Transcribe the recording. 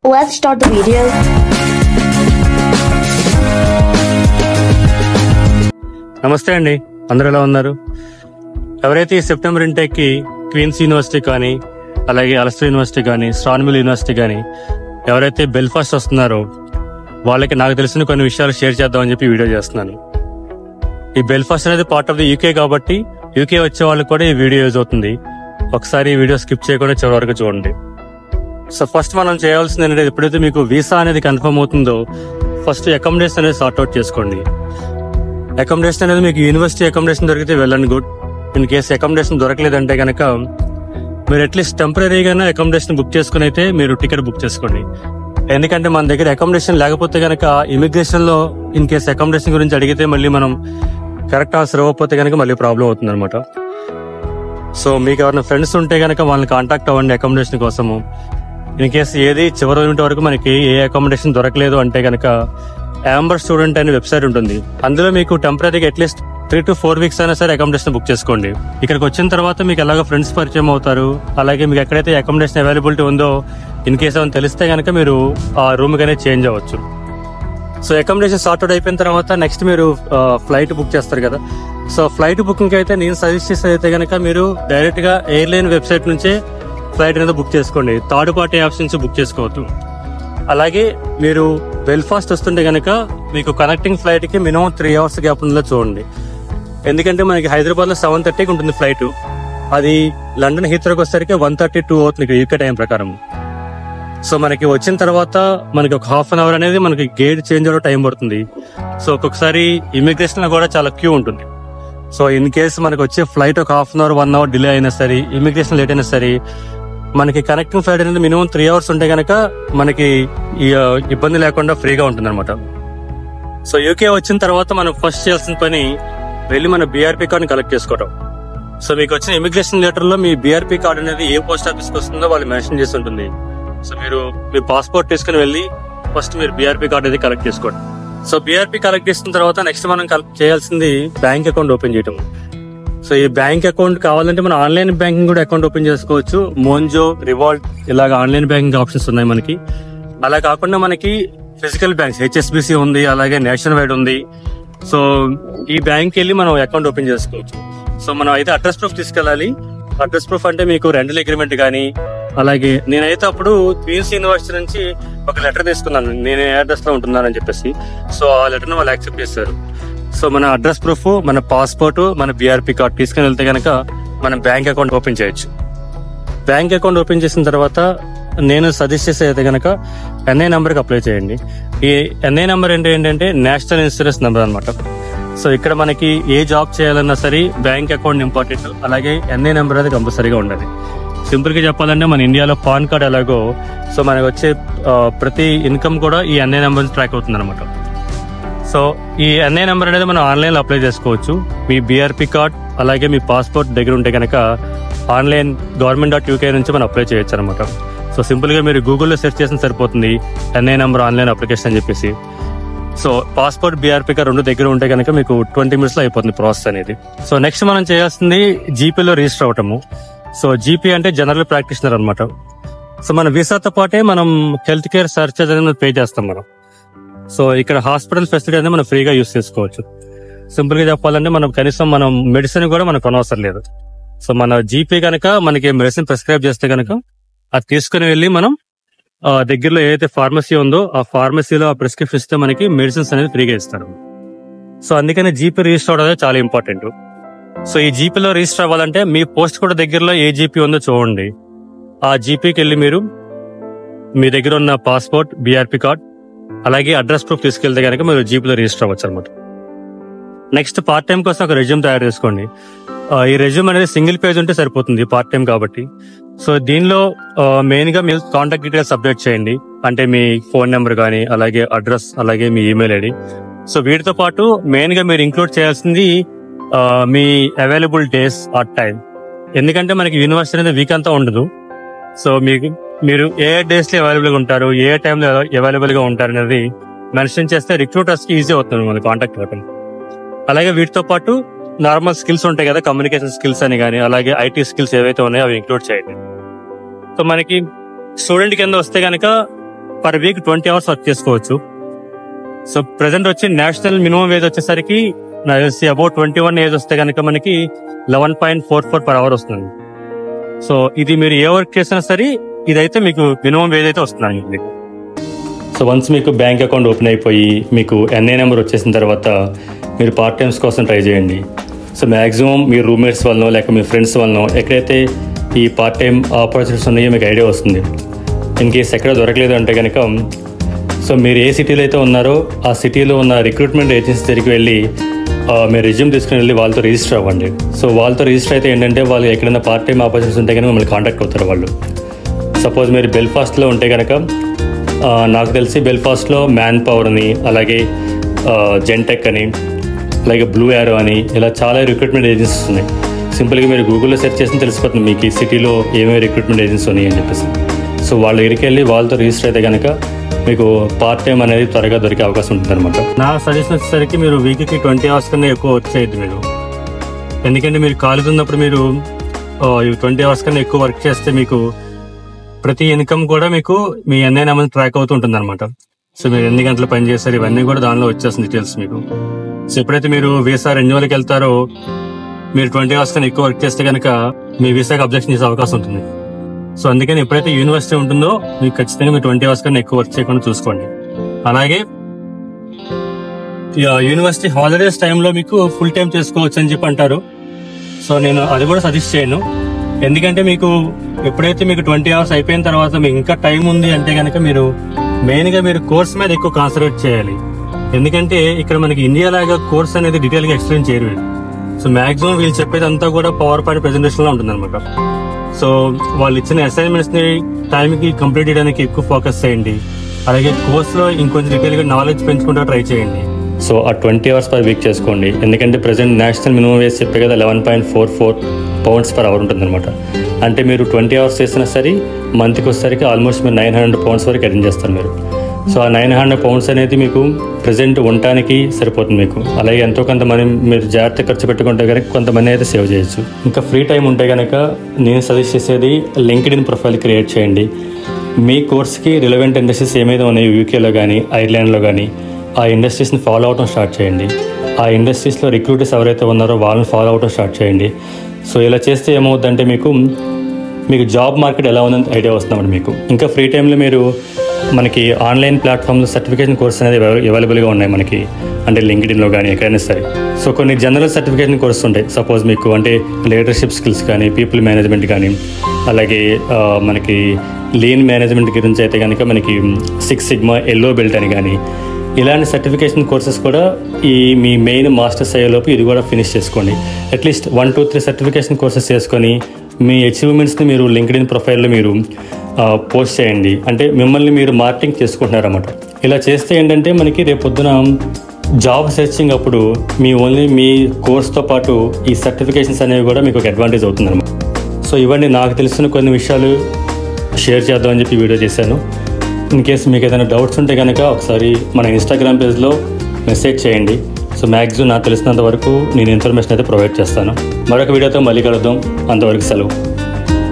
Let's start the video. నమస్తే అండి, అందరూ ఎలా ఉన్నారు? ఎవరైతే ఈ సెప్టెంబర్ ఇంటేక్ కి క్వీన్స్ యూనివర్సిటీ కానీ, అలాగే అల్స్టర్ యూనివర్సిటీ కానీ, స్ట్రాన్మిల్ యూనివర్సిటీ కానీ ఎవరైతే బెల్ఫాస్ట్ వస్తున్నారో వాళ్ళకి నాకు తెలిసిన కొన్ని విషయాలు షేర్ చేద్దామని చెప్పి వీడియో చేస్తున్నాను. ఈ బెల్ఫాస్ట్ అనేది పార్ట్ ఆఫ్ ది యూకే కాబట్టి యూకే వచ్చే వాళ్ళకి కూడా ఈ వీడియో యూజ్ అవుతుంది. ఒకసారి ఈ వీడియో స్కిప్ చేయకుండా చివరి వరకు చూడండి. సో ఫస్ట్ మనం చేయాల్సింది ఏంటంటే, ఎప్పుడైతే మీకు వీసా అనేది కన్ఫర్మ్ అవుతుందో ఫస్ట్ అకామిడేషన్ అనేది సార్ట్అవుట్ చేసుకోండి. అకామిడేషన్ అనేది మీకు యూనివర్సిటీ అకామిడేషన్ దొరికితే well and good. In case accommodation దొరకలేదంటే కనుక మీరు అట్లీస్ట్ టెంపరీగానే అకామిడేషన్ బుక్ చేసుకుని అయితే మీరు టికెట్ బుక్ చేసుకోండి. ఎందుకంటే మన దగ్గర అకామిడేషన్ లేకపోతే కనుక ఇమిగ్రేషన్ లో ఇన్ కేసు అకామిడేషన్ గురించి అడిగితే మళ్ళీ మనం కరెక్ట్ ఆన్సర్ ఇవ్వకపోతే కనుక మళ్ళీ ప్రాబ్లం అవుతుంది అనమాట. సో మీకు ఎవరైనా ఫ్రెండ్స్ ఉంటే కనుక వాళ్ళని కాంటాక్ట్ అవ్వండి అకామిడేషన్ కోసము. ఇన్ కేసు ఏది చివరి యూనిట్ వరకు మనకి ఏ అకామిడేషన్ దొరకలేదు అంటే కనుక యాంబర్ స్టూడెంట్ అనే వెబ్సైట్ ఉంటుంది. అందులో మీకు టెంపరీగా అట్లీస్ట్ 3 to 4 weeks అయినా సరే అకామిడేషన్ బుక్ చేసుకోండి. ఇక్కడికి వచ్చిన తర్వాత మీకు ఎలాగో ఫ్రెండ్స్ పరిచయం అవుతారు. అలాగే మీకు ఎక్కడైతే అకామిడేషన్ అవైలబిలిటీ ఉందో ఇన్ కేసు ఏమైనా తెలిస్తే కనుక మీరు ఆ రూమ్ గానే చేంజ్ అవ్వచ్చు. సో అకామిడేషన్ సార్ట్అవుట్ అయిపోయిన తర్వాత నెక్స్ట్ మీరు ఫ్లైట్ బుక్ చేస్తారు కదా. సో ఫ్లైట్ బుకింగ్ అయితే నేను సజెస్ట్ చేసేది అయితే కనుక మీరు డైరెక్ట్ గా ఎయిర్లైన్ వెబ్సైట్ నుంచే ఫ్లైట్ అనేది బుక్ చేసుకోండి. థర్డ్ పార్టీ యాప్స్ నుంచి బుక్ చేసుకోవద్దు. అలాగే మీరు బెల్ఫాస్ట్ వస్తుంటే కనుక మీకు కనెక్టింగ్ ఫ్లైట్ కి మినిమం 3 hours గ్యాప్ ఉందో చూడండి. ఎందుకంటే మనకి హైదరాబాద్ లో 7:30కి ఉంటుంది ఫ్లైట్. అది లండన్ హీత్రోకి వచ్చేసరికి 1:32 అవుతుంది యూకే టైం ప్రకారం. సో మనకి వచ్చిన తర్వాత మనకి ఒక ½ an hour అనేది మనకి గేట్ చేంజ్ అవ్వడం టైం పడుతుంది. సో ఒక్కొక్కసారి ఇమిగ్రేషన్ లో కూడా చాలా క్యూ ఉంటుంది. సో ఇన్ కేసు మనకి వచ్చే ఫ్లైట్ ఒక ½ an hour 1 hour డిలే అయినా సరే, ఇమిగ్రేషన్ లేట్ అయినా సరే, మనకి కనెక్టింగ్ ఫ్లైట్ అనేది మినిమం 3 hours ఉంటే కనుక మనకి ఇబ్బంది లేకుండా ఫ్రీగా ఉంటుంది అనమాట. సో యూకే వచ్చిన తర్వాత మనం ఫస్ట్ చేయాల్సిన పని వెళ్ళి మన బీఆర్పీ కార్డుని కలెక్ట్ చేసుకోవడం. సో మీకు వచ్చిన ఇమిగ్రేషన్ లెటర్ లో మీ బీఆర్పీ కార్డు అనేది ఏ పోస్ట్ ఆఫీస్ కి వస్తుందో వాళ్ళు మెన్షన్ చేసి ఉంటుంది. సో మీరు మీ పాస్పోర్ట్ తీసుకుని వెళ్ళి ఫస్ట్ మీరు బీఆర్పీ కార్డు అనేది కలెక్ట్ చేసుకోండి. సో బీఆర్పీ కలెక్ట్ చేసిన తర్వాత నెక్స్ట్ మనం చేయాల్సింది బ్యాంక్ అకౌంట్ ఓపెన్ చేయడం. సో ఈ బ్యాంక్ అకౌంట్ కావాలంటే మనం ఆన్లైన్ బ్యాంకింగ్ కూడా అకౌంట్ ఓపెన్ చేసుకోవచ్చు. మోన్జో, రివాల్ట్ ఇలాగ ఆన్లైన్ బ్యాంకింగ్ ఆప్షన్స్ ఉన్నాయి మనకి. అలా కాకుండా మనకి ఫిజికల్ బ్యాంక్స్ హెచ్ఎస్బిసి ఉంది, అలాగే నేషనల్ వైడ్ ఉంది. సో ఈ బ్యాంక్ వెళ్ళి మనం అకౌంట్ ఓపెన్ చేసుకోవచ్చు. సో మనం అయితే అడ్రస్ ప్రూఫ్ తీసుకెళ్ళాలి. అడ్రస్ ప్రూఫ్ అంటే మీకు రెంటల్ అగ్రిమెంట్ కానీ, అలాగే నేనైతే అప్పుడు క్వీన్స్ యూనివర్సిటీ నుంచి ఒక లెటర్ తీసుకున్నాను, నేను ఏ అడ్రస్ లో ఉంటున్నానని చెప్పేసి. సో ఆ లెటర్ ని వాళ్ళు యాక్సెప్ట్ చేశారు. సో మన అడ్రస్ ప్రూఫ్, మన పాస్పోర్ట్, మన బీఆర్పీ కార్డ్ తీసుకుని వెళ్తే కనుక మనం బ్యాంక్ అకౌంట్ ఓపెన్ చేయొచ్చు. బ్యాంక్ అకౌంట్ ఓపెన్ చేసిన తర్వాత నేను సజెస్ట్ చేసేది కనుక ఎన్ఐ నెంబర్కి అప్లై చేయండి. ఈ ఎన్ఐ నెంబర్ ఏంటంటే నేషనల్ ఇన్సూరెన్స్ నెంబర్ అనమాట. సో ఇక్కడ మనకి ఏ జాబ్ చేయాలన్నా సరే బ్యాంక్ అకౌంట్ ఇంపార్టెంట్, అలాగే ఎన్ఐ నెంబర్ అనేది కంపల్సరీగా ఉండాలి. సింపుల్ గా చెప్పాలంటే మన ఇండియాలో పాన్ కార్డ్ ఎలాగో, సో మనకు వచ్చే ప్రతి ఇన్కమ్ కూడా ఈ ఎన్ఐ నెంబర్ ట్రాక్ అవుతుంది అనమాట. సో ఈ ఎన్ఐ నెంబర్ అనేది మనం ఆన్లైన్ లో అప్లై చేసుకోవచ్చు. మీ బీఆర్పీ కార్డ్ అలాగే మీ పాస్పోర్ట్ దగ్గర ఉంటే కనుక ఆన్లైన్ government.uk నుంచి మనం అప్లై చేయొచ్చు అనమాట. సో సింపుల్ గా మీరు గూగుల్లో సెర్చ్ చేసిన సరిపోతుంది ఎన్ఐ నెంబర్ ఆన్లైన్ అప్లికేషన్ అని చెప్పేసి. సో పాస్పోర్ట్, బీఆర్పీ కార్డ్ 2 దగ్గర ఉంటే కనుక మీకు 20 minutes లో అయిపోతుంది ప్రాసెస్ అనేది. సో నెక్స్ట్ మనం చేయాల్సింది జీపీలో రిజిస్టర్ అవటము. సో జీపీ అంటే జనరల్ ప్రాక్టీషనర్ అనమాట. సో మన వీసాతో పాటే మనం హెల్త్ కేర్ సర్చార్జ్ అనేది పే చేస్తాం మనం. సో ఇక్కడ హాస్పిటల్ ఫెసిలిటీ అనేది మనం ఫ్రీగా యూజ్ చేసుకోవచ్చు. సింపుల్ గా చెప్పాలంటే మనం కనీసం మనం మెడిసిన్ కూడా మనకు కొనవసరం లేదు. సో మన జీపీ కనుక మనకి మెడిసిన్ ప్రిస్క్రైబ్ చేస్తే కనుక అది తీసుకుని వెళ్ళి మనం దగ్గరలో ఏదైతే ఫార్మసీ ఉందో ఆ ఫార్మసీలో ఆ ప్రిస్క్రిప్షన్ ఇస్తే మనకి మెడిసిన్స్ అనేది ఫ్రీగా ఇస్తారు. సో అందుకని జీపీ రిజిస్టర్ అవ్వడం చాలా ఇంపార్టెంట్. సో ఈ జీపీలో రిజిస్టర్ అవ్వాలంటే మీ పోస్ట్ కూడా దగ్గరలో ఏ జీపీ ఉందో చూడండి. ఆ జీపీకి వెళ్ళి మీరు మీ దగ్గర ఉన్న పాస్పోర్ట్, బీఆర్పీ కార్డ్ అలాగే అడ్రస్ ప్రూఫ్ తీసుకెళ్తే కనుక మీరు జీపీలో రిజిస్టర్ అవ్వచ్చు అనమాట. నెక్స్ట్ పార్ట్ టైం కోసం ఒక రెజ్యూమ్ తయారు చేసుకోండి. ఈ రెజ్యూమ్ అనేది సింగిల్ పేజ్ ఉంటే సరిపోతుంది పార్ట్ టైం కాబట్టి. సో దీనిలో మెయిన్ గా మీరు కాంటాక్ట్ డీటెయిల్స్ అప్డేట్ చేయండి. అంటే మీ ఫోన్ నెంబర్ కానీ, అలాగే అడ్రస్, అలాగే మీ ఈమెయిల్ ఐడి. సో వీటితో పాటు మెయిన్ గా మీరు ఇంక్లూడ్ చేయాల్సింది మీ అవైలబుల్ డేస్ ఆర్ టైం. ఎందుకంటే మనకి యూనివర్సిటీ అనేది వీక్ అంతా ఉండదు. సో మీరు ఏ డేస్ లో అవైలబుల్ గా ఉంటారు, ఏ టైంలో అవైలబుల్ గా ఉంటారు అనేది మెన్షన్ చేస్తే రిక్రూటర్స్ కి ఈజీ అవుతుంది మన కాంటాక్ట్ అవ్వడం. అలాగే వీటితో పాటు నార్మల్ స్కిల్స్ ఉంటాయి కదా, కమ్యూనికేషన్ స్కిల్స్ అని కానీ, అలాగే ఐటీ స్కిల్స్ ఏవైతే ఉన్నాయో అవి ఇంక్లూడ్ చేయండి. సో మనకి స్టూడెంట్ కింద వస్తే కనుక పర్ వీక్ 20 hours వర్క్ చేసుకోవచ్చు. సో ప్రెసెంట్ వచ్చి నేషనల్ మినిమం వేజ్ వచ్చేసరికి నాకు తెలిసి అబౌట్ 21 ఏజ్ వస్తే కనుక మనకి 11.44 per hour వస్తుంది. సో ఇది మీరు ఏ వర్క్ చేసినా సరే ఇదైతే మీకు మినిమం వేజ్ అయితే వస్తుంది మీకు. సో వన్స్ మీకు బ్యాంక్ అకౌంట్ ఓపెన్ అయిపోయి మీకు ఎన్ఐ నెంబర్ వచ్చేసిన తర్వాత మీరు పార్ట్ టైమ్స్ కోసం ట్రై చేయండి. సో మ్యాక్సిమం మీ రూమ్మేట్స్ వలన లేక మీ ఫ్రెండ్స్ వలన ఎక్కడైతే ఈ పార్ట్ టైం ఆపర్చునిటీస్ ఉన్నాయో మీకు ఐడియా వస్తుంది. ఇన్ కేస్ ఎక్కడ దొరకలేదు అంటే కనుక సో మీరు ఏ సిటీలో అయితే ఉన్నారో ఆ సిటీలో ఉన్న రిక్రూట్మెంట్ ఏజెన్సీ దగ్గరికి వెళ్ళి మీరు రెజ్యూమ్ తీసుకుని వెళ్ళి వాళ్ళతో రిజిస్టర్ అవ్వండి. సో వాళ్ళతో రిజిస్టర్ అయితే ఏంటంటే వాళ్ళు ఎక్కడైనా పార్ట్ టైం ఆపర్చునిటీస్ ఉంటే కనుక మిమ్మల్ని కాంటాక్ట్ అవుతారు వాళ్ళు. సపోజ్ మీరు బెల్ఫాస్ట్లో ఉంటే కనుక నాకు తెలిసి బెల్ఫాస్ట్లో మ్యాన్ పవర్ అని, అలాగే జెన్టెక్ అని, అలాగే బ్లూ యారో అని ఇలా చాలా రిక్రూట్మెంట్ ఏజెన్సీస్ ఉన్నాయి. సింపుల్గా మీరు గూగుల్లో సెర్చ్ చేసి తెలిసిపోతుంది మీకు ఈ సిటీలో ఏమేమి రిక్రూట్మెంట్ ఏజెన్సీ ఉన్నాయి అని చెప్పేసి. సో వాళ్ళ దగ్గరికి వెళ్ళి వాళ్ళతో రిజిస్టర్ అయితే కనుక మీకు పార్ట్ టైం అనేది త్వరగా దొరికే అవకాశం ఉంటుంది అనమాట. నా సజెషన్ వచ్చేసరికి మీరు వీక్కి 20 hours కన్నా ఎక్కువ వర్క్ చేయొద్దు మీరు. ఎందుకంటే మీరు ఖాళీగా ఉన్నప్పుడు మీరు 20 hours కన్నా ఎక్కువ వర్క్ చేస్తే మీకు ప్రతి ఇన్కమ్ కూడా మీకు మీ ఎన్ఐ నెంబర్ ట్రాక్ అవుతూ ఉంటుంది అనమాట. సో మీరు ఎన్ని గంటలు పని చేస్తారు ఇవన్నీ కూడా దానిలో వచ్చేస్తుంది డీటెయిల్స్ మీకు. సో ఎప్పుడైతే మీరు వీసా రెన్యువల్కి వెళ్తారో మీరు 20 hours కన్నా ఎక్కువ వర్క్ చేస్తే కనుక మీ వీసాకి అబ్జెక్షన్ చేసే అవకాశం ఉంటుంది. సో అందుకని ఎప్పుడైతే యూనివర్సిటీ ఉంటుందో మీకు ఖచ్చితంగా మీరు 20 hours కన్నా ఎక్కువ వర్క్ చేయకుండా చూసుకోండి. అలాగే యూనివర్సిటీ హాలిడేస్ టైంలో మీకు ఫుల్ టైం చేసుకోవచ్చు అని చెప్పి అంటారు. సో నేను అది కూడా సజెస్ట్ చేయను. ఎందుకంటే మీకు ఎప్పుడైతే మీకు 20 hours అయిపోయిన తర్వాత మీకు ఇంకా టైం ఉంది అంటే కనుక మీరు మెయిన్గా మీరు కోర్స్ మీద ఎక్కువ కాన్సన్ట్రేట్ చేయాలి. ఎందుకంటే ఇక్కడ మనకి ఇండియా లాగా కోర్స్ అనేది డీటెయిల్గా ఎక్స్ప్లెయిన్ చేయరు. సో మాక్సిమం వీళ్ళు చెప్పేది అంతా కూడా పవర్ పాయింట్ ప్రెజెంటేషన్ లో ఉంటుంది అనమాట. సో వాళ్ళు ఇచ్చిన అసైన్మెంట్స్ ని టైంకి కంప్లీట్ చేయడానికి ఎక్కువ ఫోకస్ చేయండి. అలాగే కోర్సులో ఇంకొంచెం డీటెయిల్గా నాలెడ్జ్ పెంచుకుంటూ ట్రై చేయండి. సో ఆ 20 hours per week చేసుకోండి. ఎందుకంటే ప్రెసెంట్ నేషనల్ మినిమం వేజ్ చెప్పే కదా 11.44 pounds per hour ఉంటుంది అనమాట. అంటే మీరు 20 hours చేసినా సరే మంత్కి వచ్చేసరికి ఆల్మోస్ట్ మీరు 900 pounds వరకు అటెండ్ చేస్తారు మీరు. సో ఆ 900 pounds అనేది మీకు ప్రెసెంట్ ఉండటానికి సరిపోతుంది మీకు. అలాగే ఎంతో కొంతమంది మీరు జాగ్రత్త ఖర్చు పెట్టుకుంటే కనుక కొంతమంది అయితే సేవ్ చేయొచ్చు. ఇంకా ఫ్రీ టైం ఉంటే కనుక నేను సజెస్ట్ చేసేది లింక్డ్ఇన్ ప్రొఫైల్ క్రియేట్ చేయండి. మీ కోర్స్కి రిలవెంట్ ఇండస్ట్రీస్ ఏమైతే ఉన్నాయో యూకేలో కానీ ఐర్లాండ్లో కానీ ఆ ఇండస్ట్రీస్ని ఫాలో అవడం స్టార్ట్ చేయండి. ఆ ఇండస్ట్రీస్లో రిక్రూటర్స్ ఎవరైతే ఉన్నారో వాళ్ళని ఫాలో అవడం స్టార్ట్ చేయండి. సో ఇలా చేస్తే ఏమవుతుందంటే మీకు జాబ్ మార్కెట్ ఎలా ఉందని ఐడియా వస్తుందన్నమాట మీకు. ఇంకా ఫ్రీ టైంలో మీరు మనకి ఆన్లైన్ ప్లాట్ఫామ్లో సర్టిఫికేషన్ కోర్స్ అనేది అవైలబుల్గా ఉన్నాయి మనకి, అంటే లింక్డ్ఇన్లో కానీ ఎక్కడైనా సరే. సో కొన్ని జనరల్ సర్టిఫికేషన్ కోర్స్ ఉంటాయి. సపోజ్ మీకు అంటే లీడర్షిప్ స్కిల్స్ కానీ, పీపుల్ మేనేజ్మెంట్ కానీ, అలాగే మనకి లీన్ మేనేజ్మెంట్ గురించి అయితే కనుక మనకి 6 Sigma ఎల్లో బెల్ట్ అని కానీ ఇలాంటి సర్టిఫికేషన్ కోర్సెస్ కూడా మీ మెయిన్ మాస్టర్స్ అయ్యేలోపు ఇది కూడా ఫినిష్ చేసుకోండి. అట్లీస్ట్ 1, 2, 3 సర్టిఫికేషన్ కోర్సెస్ చేసుకొని మీ అచీవ్మెంట్స్ని మీరు లింక్డ్ఇన్ ప్రొఫైల్లో మీరు పోస్ట్ చేయండి. అంటే మిమ్మల్ని మీరు మార్కెటింగ్ చేసుకుంటున్నారన్నమాట. ఇలా చేస్తే ఏంటంటే మనకి రేపొద్దున జాబ్ సెర్చింగ్ అప్పుడు ఓన్లీ మీ కోర్స్తో పాటు ఈ సర్టిఫికేషన్స్ అనేవి కూడా మీకు ఒక అడ్వాంటేజ్ అవుతుందన్నమాట. సో ఇవన్నీ నాకు తెలిసిన కొన్ని విషయాలు షేర్ చేద్దామని చెప్పి వీడియో చేశాను. ఇన్ కేసు మీకు ఏదైనా డౌట్స్ ఉంటే కనుక ఒకసారి మన ఇన్స్టాగ్రామ్ పేజ్లో మెసేజ్ చేయండి. సో మ్యాక్సిమం నాకు తెలిసినంత వరకు నేను ఇన్ఫర్మేషన్ అయితే ప్రొవైడ్ చేస్తాను. మరొక వీడియోతో మళ్ళీ కలుద్దాం. అంతవరకు సెలవు.